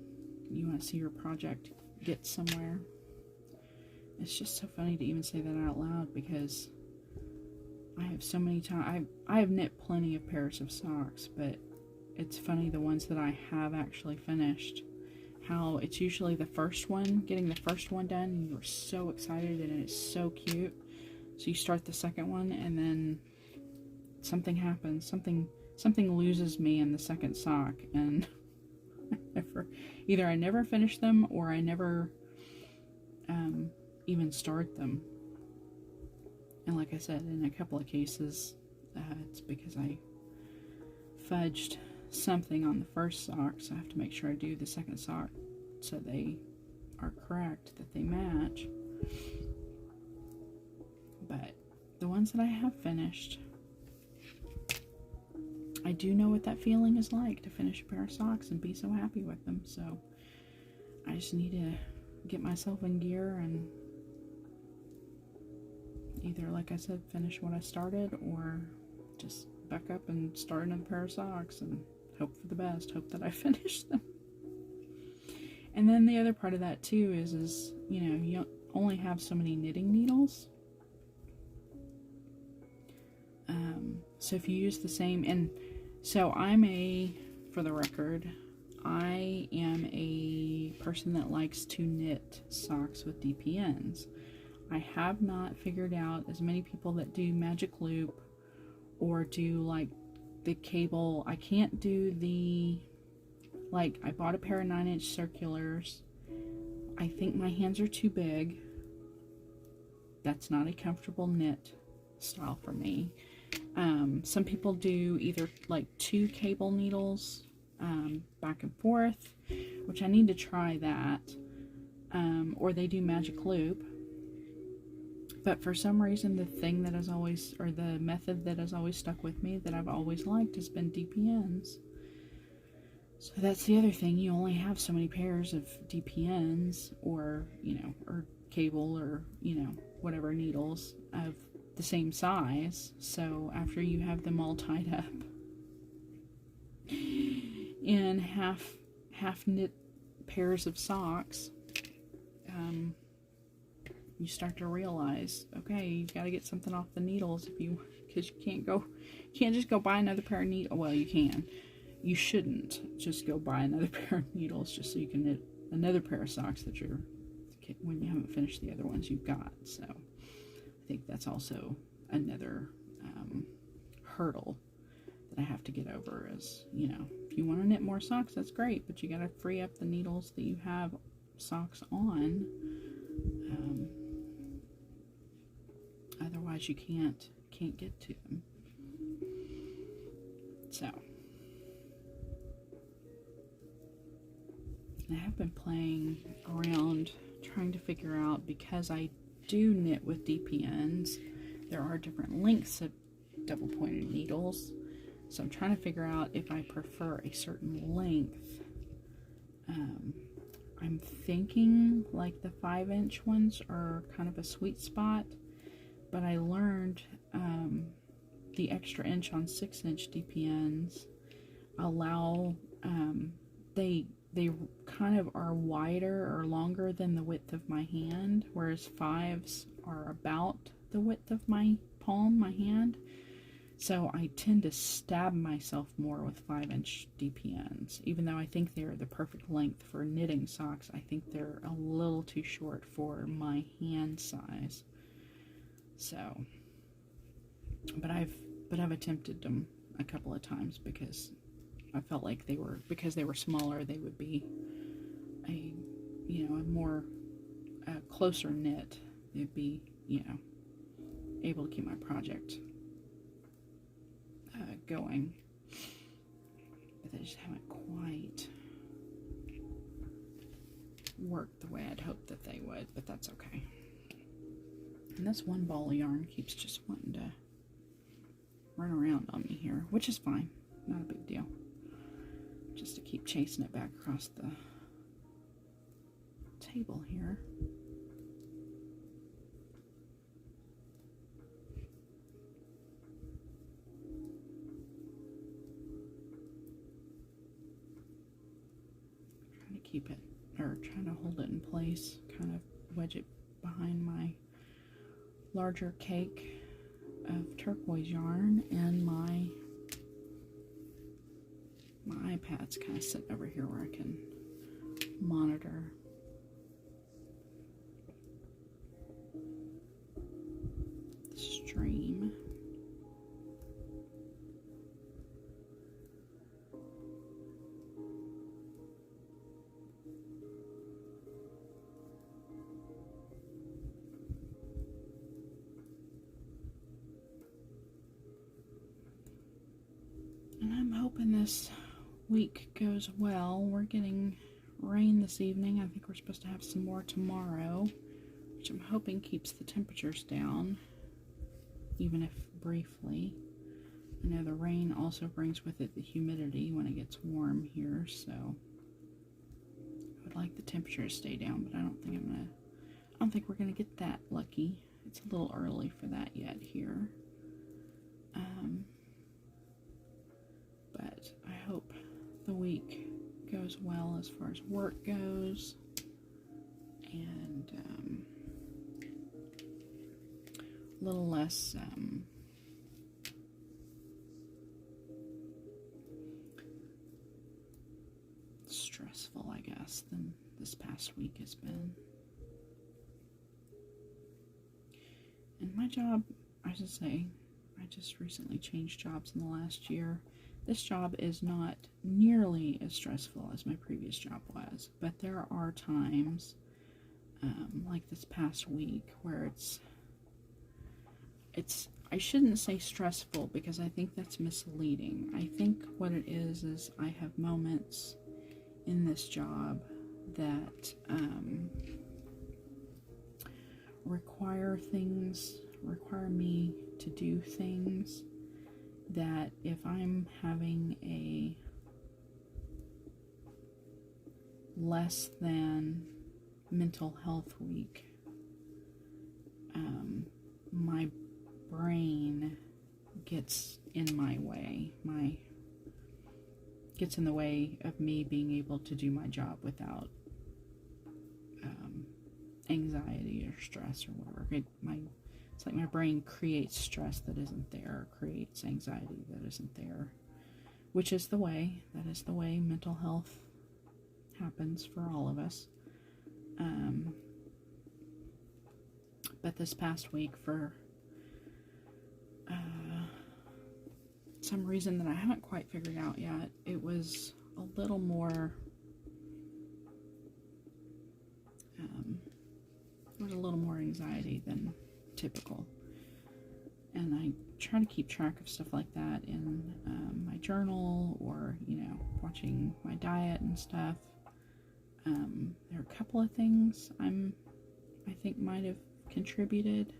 you want to see your project get somewhere. It's just so funny to even say that out loud, because I have so many times, I have knit plenty of pairs of socks, but it's funny, the ones that I have actually finished, how it's usually the first one, getting the first one done, and you're so excited and it's so cute. So you start the second one, and then something happens, something loses me in the second sock, and either I never finish them, or I never even start them. And like I said, in a couple of cases, it's because I fudged something on the first sock, so I have to make sure I do the second sock so they are correct, that they match. But the ones that I have finished, I do know what that feeling is like, to finish a pair of socks and be so happy with them. So I just need to get myself in gear and either, like I said, finish what I started, or just back up and start another pair of socks and hope for the best, hope that I finish them. And then the other part of that too is you know, you only have so many knitting needles. So if you use the same, and so for the record, I am a person that likes to knit socks with DPNs. I have not figured out as many people that do magic loop or do like the cable. I can't do like, I bought a pair of 9-inch circulars. I think my hands are too big. That's not a comfortable knit style for me. Some people do either like 2 cable needles back and forth, which I need to try that, or they do magic loop. But for some reason, the thing that has always, or the method that has always stuck with me, that I've always liked, has been DPNs. So that's the other thing. You only have so many pairs of DPNs, or, you know, or cable, or, you know, whatever needles of the same size. So after you have them all tied up in half knit pairs of socks, you start to realize, okay, you've got to get something off the needles because you can't just go buy another pair of needles. Well, you can. You shouldn't just go buy another pair of needles just so you can knit another pair of socks when you haven't finished the other ones you've got. So I think that's also another hurdle that I have to get over is, you know, if you want to knit more socks, that's great, but you got to free up the needles that you have socks on. Otherwise you can't get to them. So I have been playing around trying to figure out, because I do knit with DPNs, there are different lengths of double pointed needles. So I'm trying to figure out if I prefer a certain length. I'm thinking like the 5-inch ones are kind of a sweet spot, but I learned the extra inch on 6-inch DPNs allow, they kind of are wider or longer than the width of my hand, whereas 5s are about the width of my palm, my hand. So I tend to stab myself more with 5-inch DPNs, even though I think they're the perfect length for knitting socks. I think they're a little too short for my hand size. So, but I've attempted them a couple of times because I felt like because they were smaller, they would be a more closer knit. They'd be, you know, able to keep my project going, but they just haven't quite worked the way I'd hoped that they would, but that's okay. And this one ball of yarn keeps just wanting to run around on me here, which is fine, not a big deal. Just to keep chasing it back across the table here. Keep it, or trying to hold it in place, kind of wedge it behind my larger cake of turquoise yarn, and my iPad's kind of sitting over here where I can monitor. The stream. And I'm hoping this week goes well. We're getting rain this evening. I think we're supposed to have some more tomorrow, which I'm hoping keeps the temperatures down, even if briefly. I know the rain also brings with it the humidity when it gets warm here, so I would like the temperature to stay down, but I don't think we're gonna get that lucky. It's a little early for that yet here. But I hope the week goes well as far as work goes, and a little less stressful, I guess, than this past week has been. And my job, I should say, I just recently changed jobs in the last year. This job is not nearly as stressful as my previous job was, but there are times, like this past week, where it's I shouldn't say stressful, because I think that's misleading. I think what it is I have moments in this job that require me to do things that, if I'm having a less than mental health week, my brain gets in my way. Gets in the way of me being able to do my job without anxiety or stress or whatever. It's like my brain creates stress that isn't there, creates anxiety that isn't there, which is the way. That is the way mental health happens for all of us. But this past week, for some reason that I haven't quite figured out yet, it was a little more anxiety than typical, and I try to keep track of stuff like that in my journal, or watching my diet and stuff. There are a couple of things I think might have contributed,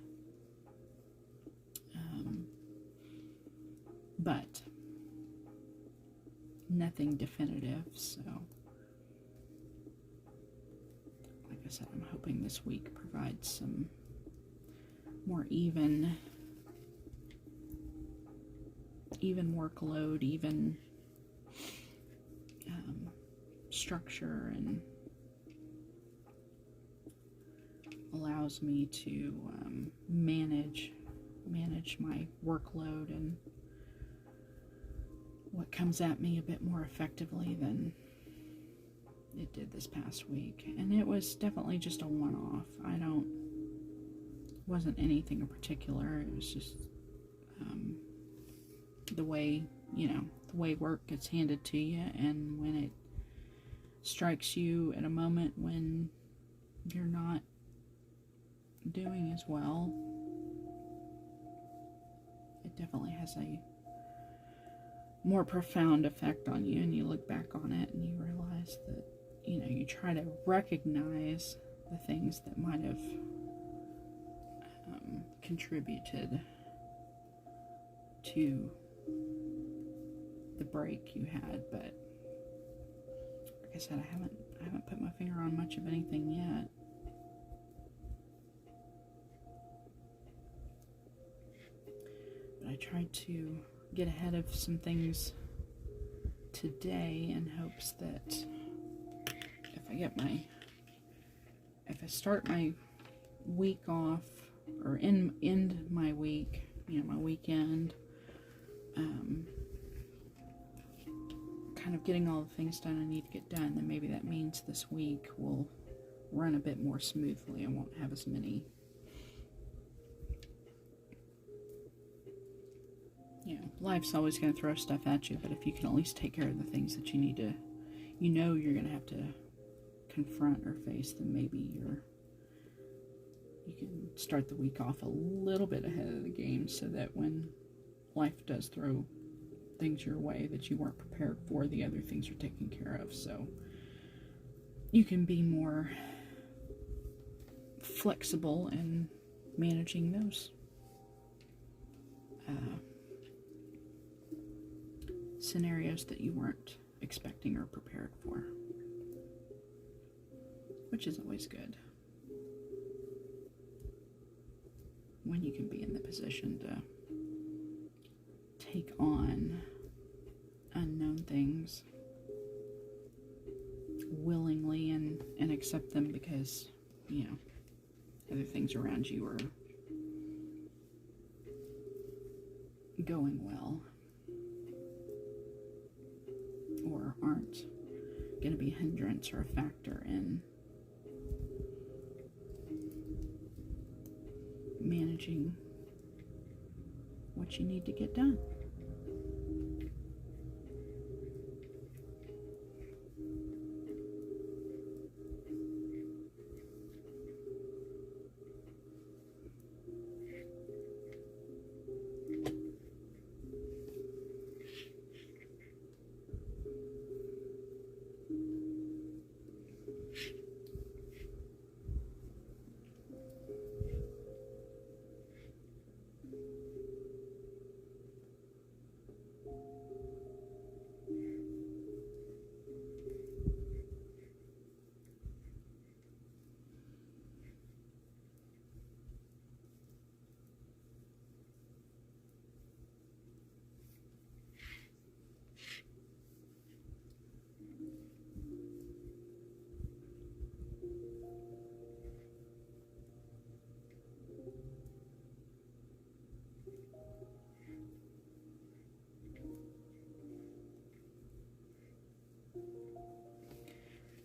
but nothing definitive. So, like I said, I'm hoping this week provides some more even workload, even structure, and allows me to manage my workload and what comes at me a bit more effectively than it did this past week. And it was definitely just a one-off. Wasn't anything in particular. It was just the way work gets handed to you, and when it strikes you at a moment when you're not doing as well, it definitely has a more profound effect on you, and you look back on it and you realize that you try to recognize the things that might have contributed to the break you had. But like I said, I haven't put my finger on much of anything yet. But I tried to get ahead of some things today in hopes that if I start my week off, or end my week, my weekend, kind of getting all the things done I need to get done, then maybe that means this week will run a bit more smoothly. I won't have as many, life's always going to throw stuff at you, but if you can at least take care of the things that you need to, you're going to have to confront or face, then maybe you can start the week off a little bit ahead of the game, so that when life does throw things your way that you weren't prepared for, the other things are taken care of. So you can be more flexible in managing those scenarios that you weren't expecting or prepared for, which is always good when you can be in the position to take on unknown things willingly and accept them because, you know, other things around you are going well or aren't going to be a hindrance or a factor in managing what you need to get done.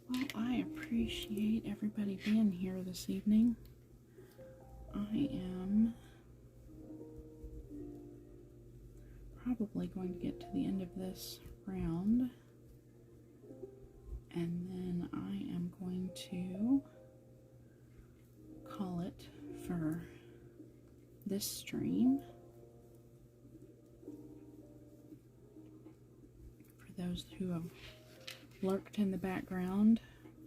Well, I appreciate everybody being here this evening. I am probably going to get to the end of this round, and then I am going to call it for this stream. For those who have lurked in the background,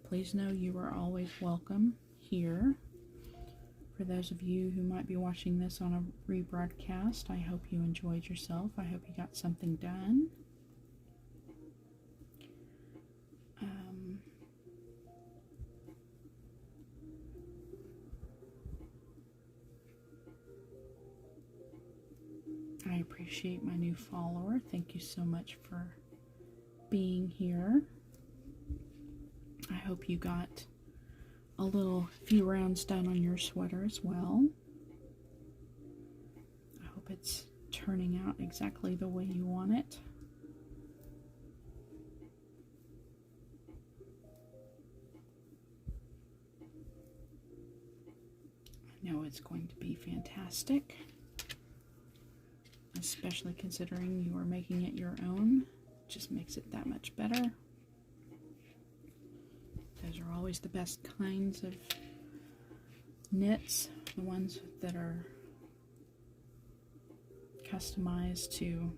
please know you are always welcome here. For those of you who might be watching this on a rebroadcast, I hope you enjoyed yourself. I hope you got something done. I appreciate my new follower. Thank you so much for being here. I hope you got a few rounds done on your sweater as well. I hope it's turning out exactly the way you want it. I know it's going to be fantastic, especially considering you are making it your own. It just makes it that much better. Those are always the best kinds of knits, the ones that are customized to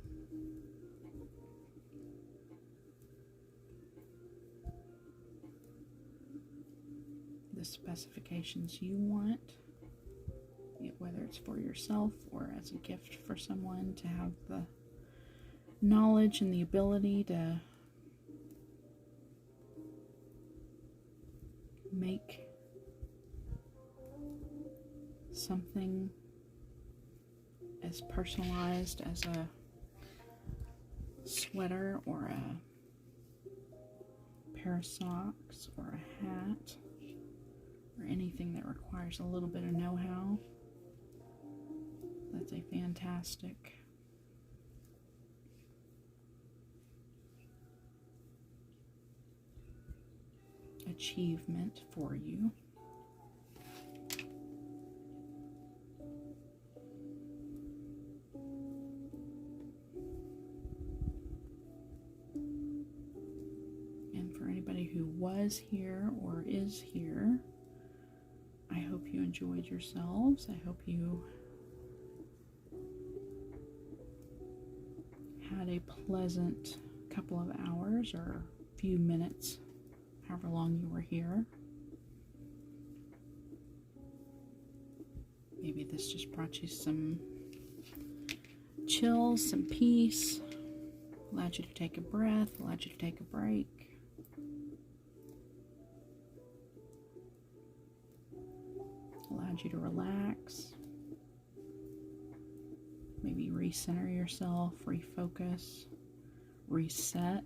the specifications you want, whether it's for yourself or as a gift for someone, to have the knowledge and the ability to make something as personalized as a sweater or a pair of socks or a hat or anything that requires a little bit of know-how. That's a fantastic achievement for you. And for anybody who was here or is here, I hope you enjoyed yourselves. I hope you had a pleasant couple of hours or few minutes, however long you were here. Maybe this just brought you some chills, some peace, allowed you to take a breath, allowed you to take a break. Allowed you to relax. Maybe recenter yourself, refocus, reset.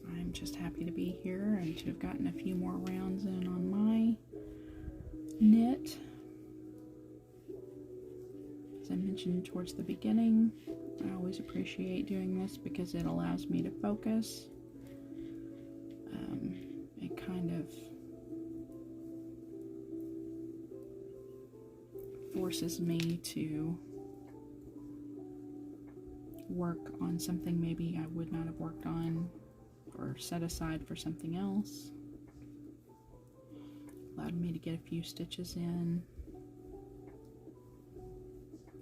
I'm just happy to be here and to have gotten a few more rounds in on my knit. As I mentioned towards the beginning, I always appreciate doing this because it allows me to focus. It kind of forces me to work on something maybe I would not have worked on or set aside for something else. Allowed me to get a few stitches in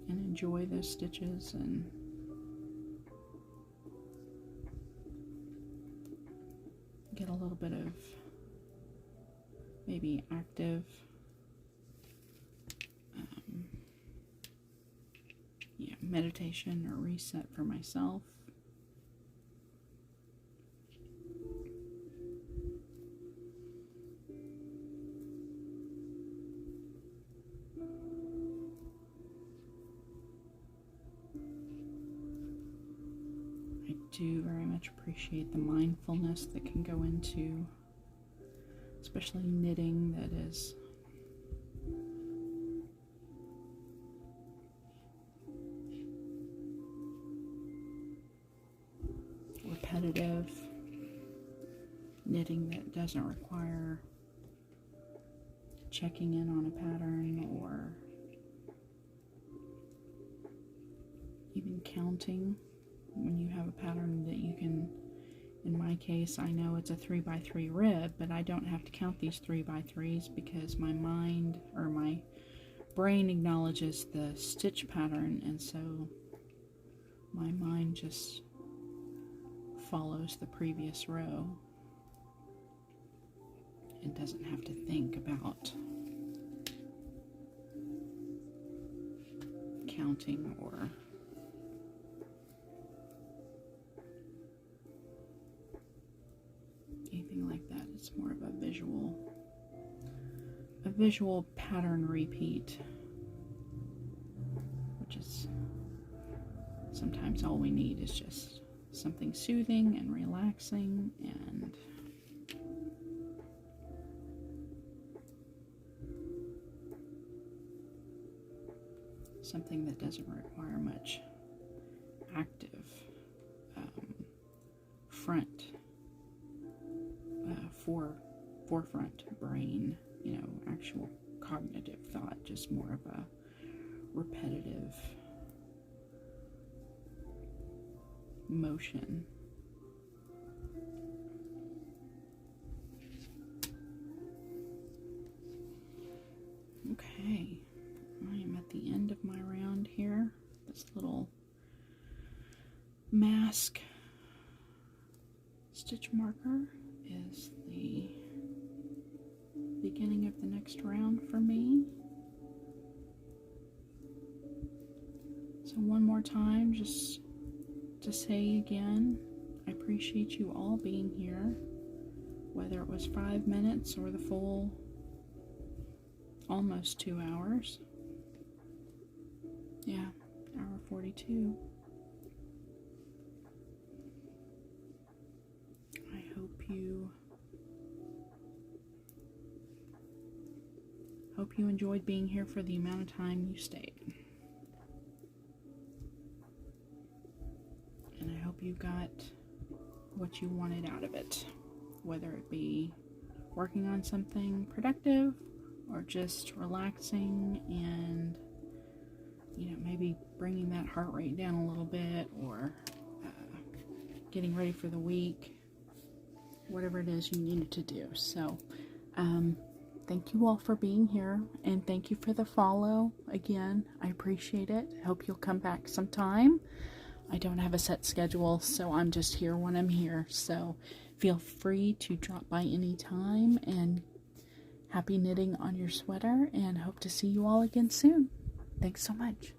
and enjoy those stitches and get a little bit of maybe active meditation or reset for myself. I do very much appreciate the mindfulness that can go into especially knitting that is repetitive, knitting that doesn't require checking in on a pattern or even counting when you have a pattern that you can, in my case, I know it's a 3x3 rib, but I don't have to count these 3x3s because my mind or my brain acknowledges the stitch pattern, and so my mind just follows the previous row. It doesn't have to think about counting or anything like that. It's more of a visual pattern repeat, which is sometimes all we need is just something soothing and relaxing and something that doesn't require much active forefront brain, actual cognitive thought, just more of a repetitive motion. Okay, I am at the end of my round here. This little mask stitch marker is the beginning of the next round for me. So one more time, just to say again, I appreciate you all being here, whether it was 5 minutes or the full almost 2 hours. Yeah, hour 42. I hope you enjoyed being here for the amount of time you stayed. And I hope you got what you wanted out of it, whether it be working on something productive or just relaxing and maybe bringing that heart rate down a little bit, or getting ready for the week, whatever it is you needed to do. So, thank you all for being here, and thank you for the follow. Again, I appreciate it. Hope you'll come back sometime. I don't have a set schedule, so I'm just here when I'm here. So feel free to drop by anytime, and happy knitting on your sweater, and hope to see you all again soon. Thanks so much.